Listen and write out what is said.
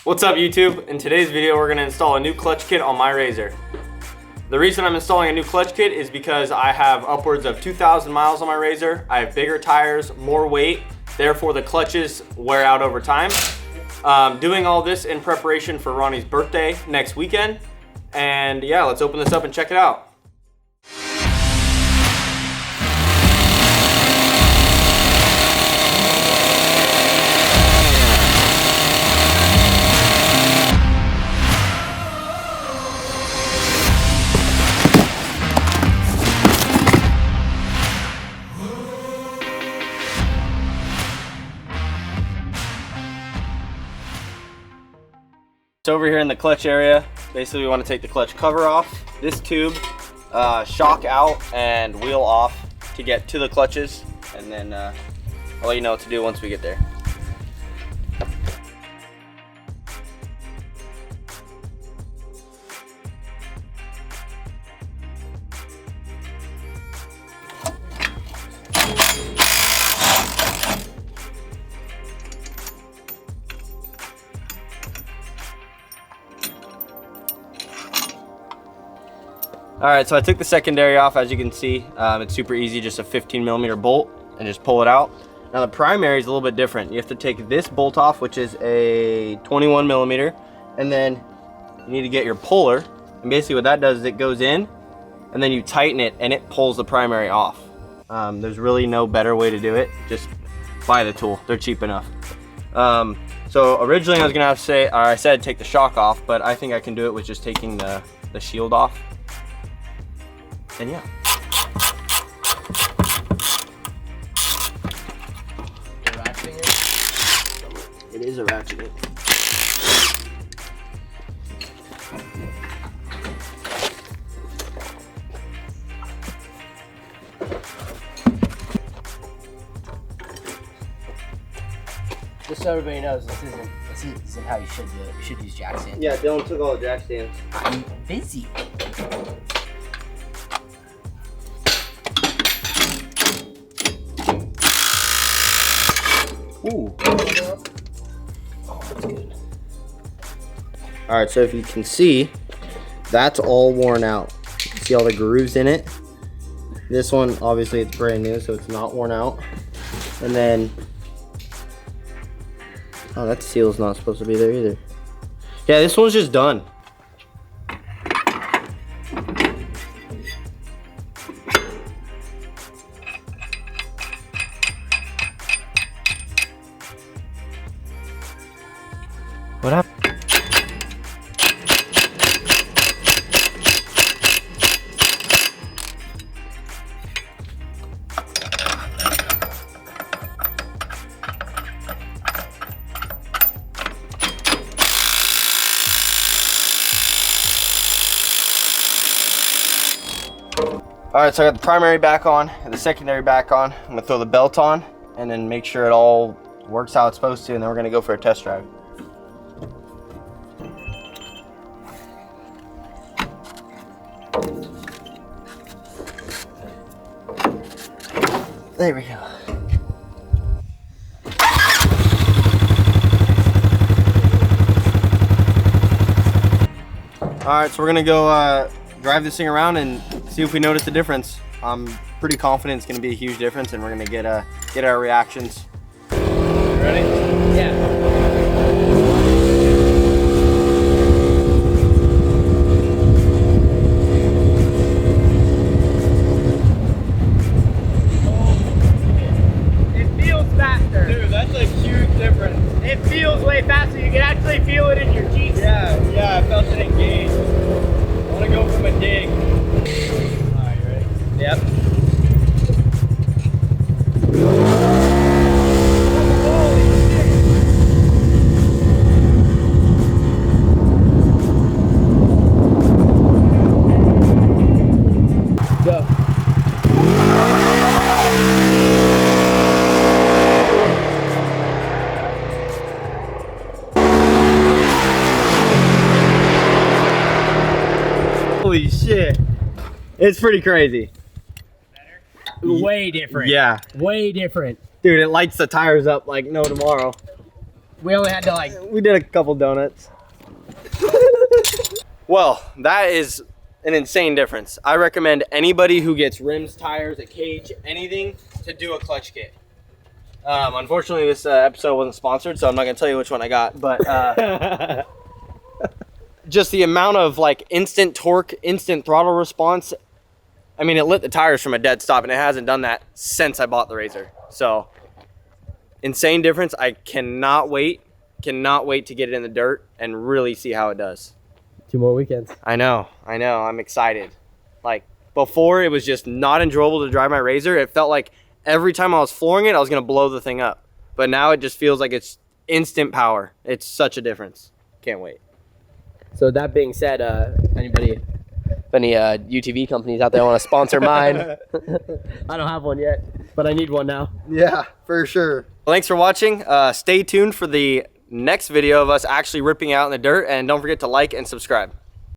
What's up YouTube? In today's video we're going to install a new clutch kit on my RZR. The reason I'm installing a new clutch kit is because I have upwards of 2,000 miles on my RZR. I have bigger tires, more weight, therefore the clutches wear out over time. Doing all this in preparation for Ronnie's birthday next weekend. And yeah, let's open this up and check it out. So over here in the clutch area, basically we want to take the clutch cover off, this tube, shock out and wheel off to get to the clutches, and then I'll let you know what to do once we get there. Alright, so I took the secondary off. As you can see, it's super easy, just a 15mm bolt, and just pull it out. Now the primary is a little bit different. You have to take this bolt off, which is a 21mm, and then you need to get your puller, and basically what that does is it goes in, and then you tighten it, and it pulls the primary off. There's really no better way to do it. Just buy the tool. They're cheap enough. So originally I was gonna have to say, or I said take the shock off, but I think I can do it with just taking the shield off. And yeah. It is a ratchet. Just so everybody knows, this isn't how you should do it. You should use jack stands. Yeah, Dylan took all the jack stands. I'm busy. Ooh. Oh, that's good. Alright, so if you can see, that's all worn out. See all the grooves in it? This one, obviously it's brand new, so it's not worn out. And then, oh, that seal's not supposed to be there either. Yeah, this one's just done. What happened? Alright, so I got the primary back on and the secondary back on. I'm going to throw the belt on and then make sure it all works how it's supposed to, and then we're going to go for a test drive. There we go. Alright, so we're gonna go drive this thing around and see if we notice the difference. I'm pretty confident it's gonna be a huge difference, and we're gonna get our reactions. You ready? Yeah. It feels way faster. You can actually feel it in your G's. Yeah, I felt it engage. I want to go from a dig. Alright, you ready? Yep. Go. Holy shit. It's pretty crazy. Way different. Yeah. Way different. Dude, it lights the tires up like no tomorrow. We only had to like. We did a couple donuts. Well, that is an insane difference. I recommend anybody who gets rims, tires, a cage, anything to do a clutch kit. Unfortunately, this episode wasn't sponsored, so I'm not gonna tell you which one I got, but just the amount of like instant torque, instant throttle response. I mean, it lit the tires from a dead stop, and it hasn't done that since I bought the RZR. So insane difference. I cannot wait to get it in the dirt and really see how it does. 2 more weekends. I know, I'm excited. Like before, it was just not enjoyable to drive my RZR. It felt like every time I was flooring it, I was gonna blow the thing up. But now it just feels like it's instant power. It's such a difference. Can't wait. So that being said, if any UTV companies out there want to sponsor mine, I don't have one yet, but I need one now. Yeah, for sure. Well, thanks for watching. Stay tuned for the next video of us actually ripping out in the dirt, and don't forget to like and subscribe.